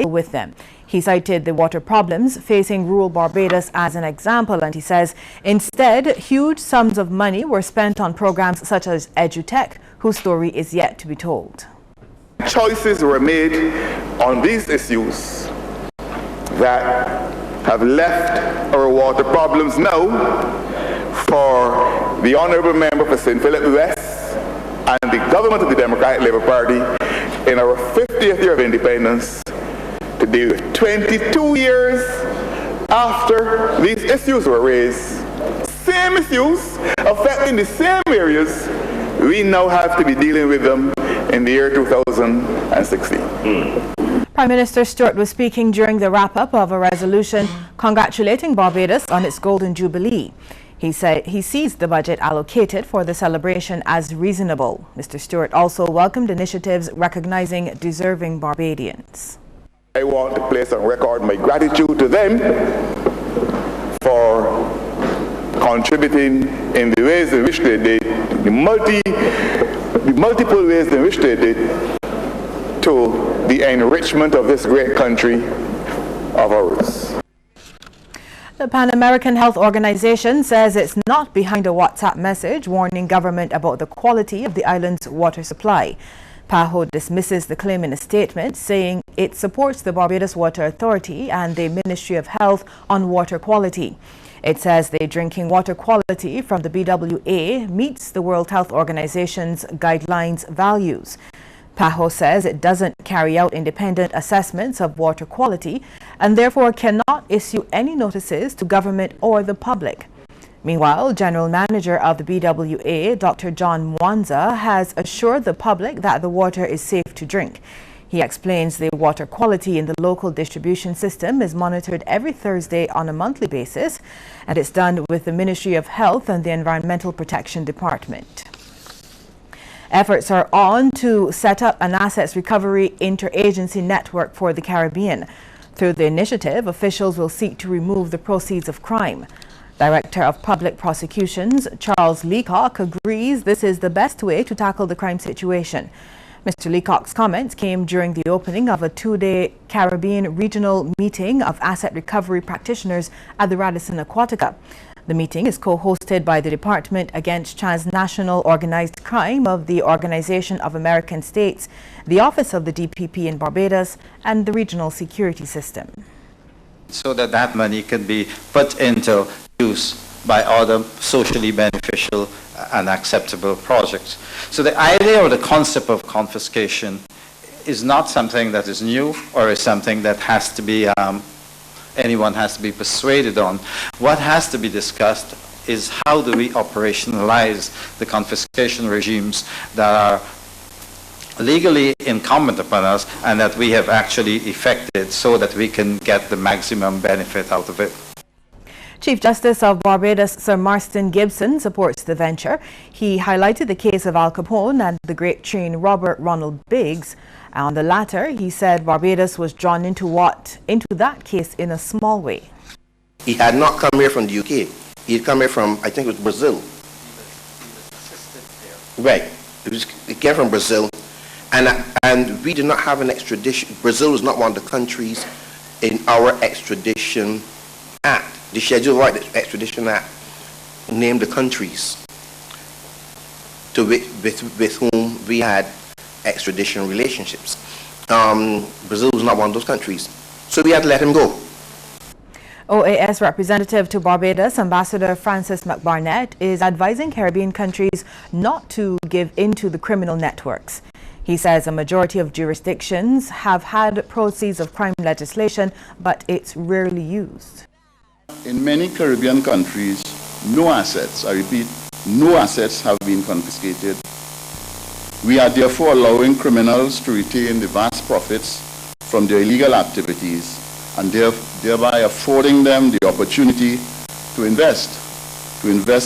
deal with them. He cited the water problems facing rural Barbados as an example, and he says instead huge sums of money were spent on programs such as EduTech, whose story is yet to be told. Choices were made on these issues that have left our water problems now for the Honourable Member for St. Philip West and the government of the Democratic Labour Party in our 50th year of independence to deal with. 22 years after these issues were raised, same issues affecting the same areas, we now have to be dealing with them in the year 2016. Prime Minister Stewart was speaking during the wrap-up of a resolution congratulating Barbados on its Golden Jubilee. He said he sees the budget allocated for the celebration as reasonable. Mr. Stewart also welcomed initiatives recognizing deserving Barbadians. I want to place on record my gratitude to them for contributing in the ways in which they did, the multiple ways in which they did, to the enrichment of this great country of ours. The Pan American Health Organization says it's not behind a WhatsApp message warning government about the quality of the island's water supply. PAHO dismisses the claim in a statement, saying it supports the Barbados Water Authority and the Ministry of Health on water quality. It says the drinking water quality from the BWA meets the World Health Organization's guidelines values. PAHO says it doesn't carry out independent assessments of water quality and therefore cannot issue any notices to government or the public. Meanwhile, General Manager of the BWA, Dr. John Mwanza, has assured the public that the water is safe to drink. He explains the water quality in the local distribution system is monitored every Thursday on a monthly basis, and it's done with the Ministry of Health and the Environmental Protection Department. Efforts are on to set up an assets recovery interagency network for the Caribbean. Through the initiative, officials will seek to remove the proceeds of crime. Director of Public Prosecutions, Charles Leacock, agrees this is the best way to tackle the crime situation. Mr. Leacock's comments came during the opening of a two-day Caribbean regional meeting of asset recovery practitioners at the Radisson Aquatica. The meeting is co-hosted by the Department Against Transnational Organized Crime of the Organization of American States, the Office of the DPP in Barbados, and the Regional Security System. So that that money can be put into use by other socially beneficial and acceptable projects. So the idea or the concept of confiscation is not something that is new or is something that has to be anyone has to be persuaded on. What has to be discussed is how do we operationalize the confiscation regimes that are legally incumbent upon us and that we have actually effected so that we can get the maximum benefit out of it. Chief Justice of Barbados, Sir Marston Gibson, supports the venture. He highlighted the case of Al Capone and the great train robber Ronald Biggs. On the latter, he said Barbados was drawn into that case in a small way. He had not come here from the UK. He had come here from, I think it was Brazil. Right. He came from Brazil. And we did not have an extradition. Brazil was not one of the countries in our extradition act. The Schedule of Rights Extradition Act named the countries with whom we had extradition relationships. Brazil was not one of those countries. So we had to let him go. OAS representative to Barbados, Ambassador Francis McBarnett, is advising Caribbean countries not to give in to the criminal networks. He says a majority of jurisdictions have had proceeds of crime legislation, but it's rarely used. In many Caribbean countries, no assets, I repeat, no assets have been confiscated. We are therefore allowing criminals to retain the vast profits from their illegal activities and thereby affording them the opportunity to invest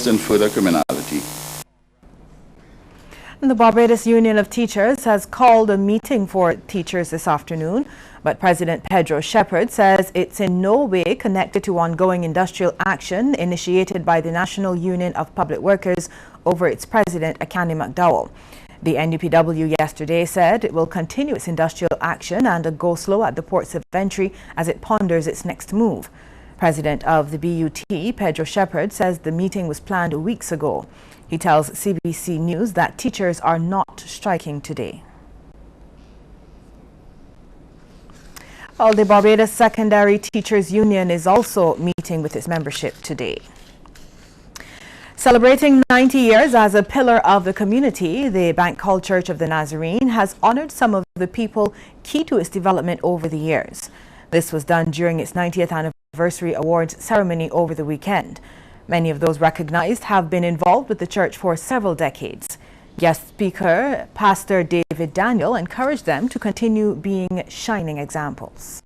in further criminality. The Barbados Union of Teachers has called a meeting for teachers this afternoon, but President Pedro Shepherd says it's in no way connected to ongoing industrial action initiated by the National Union of Public Workers over its president, Akani McDowell. The NUPW yesterday said it will continue its industrial action and go slow at the ports of entry as it ponders its next move. President of the BUT, Pedro Shepherd, says the meeting was planned weeks ago. He tells CBC News that teachers are not striking today. Well, the Barbados Secondary Teachers Union is also meeting with its membership today. Celebrating 90 years as a pillar of the community, the Bank Hall Church of the Nazarene has honored some of the people key to its development over the years. This was done during its 90th anniversary awards ceremony over the weekend. Many of those recognized have been involved with the church for several decades. Guest speaker, Pastor David Daniel, encouraged them to continue being shining examples.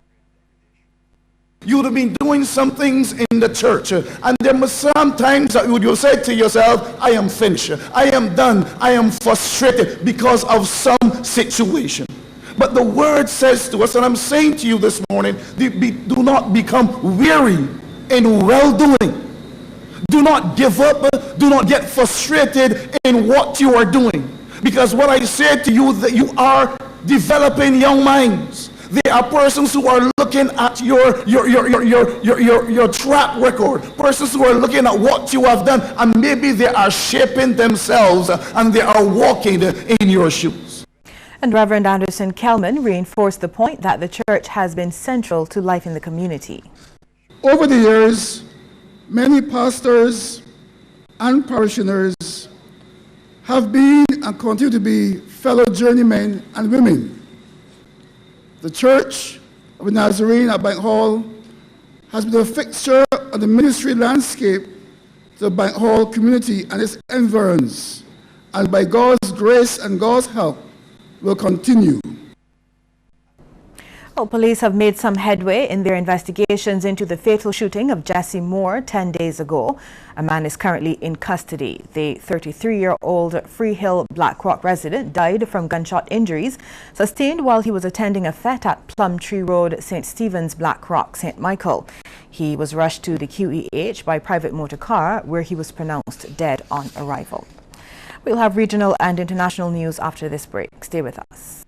You would have been doing some things in the church, and there must sometimes that you'll say to yourself, I am finished, I am done, I am frustrated because of some situation. But the word says to us, and I'm saying to you this morning, do not become weary in well-doing. Do not give up, do not get frustrated in what you are doing. Because what I said to you, that you are developing young minds. They are persons who are looking at your track record, persons who are looking at what you have done, and maybe they are shaping themselves and they are walking in your shoes. And Reverend Anderson Kelman reinforced the point that the church has been central to life in the community. Over the years, many pastors and parishioners have been and continue to be fellow journeymen and women. The Church of the Nazarene at Bank Hall has been a fixture of the ministry landscape to the Bank Hall community and its environs, and by God's grace and God's help will continue. Well, police have made some headway in their investigations into the fatal shooting of Jesse Moore 10 days ago. A man is currently in custody. The 33-year-old Freehill Blackrock resident died from gunshot injuries sustained while he was attending a fete at Plumtree Road, St. Stephen's, Blackrock, St. Michael. He was rushed to the QEH by private motor car, where he was pronounced dead on arrival. We'll have regional and international news after this break. Stay with us.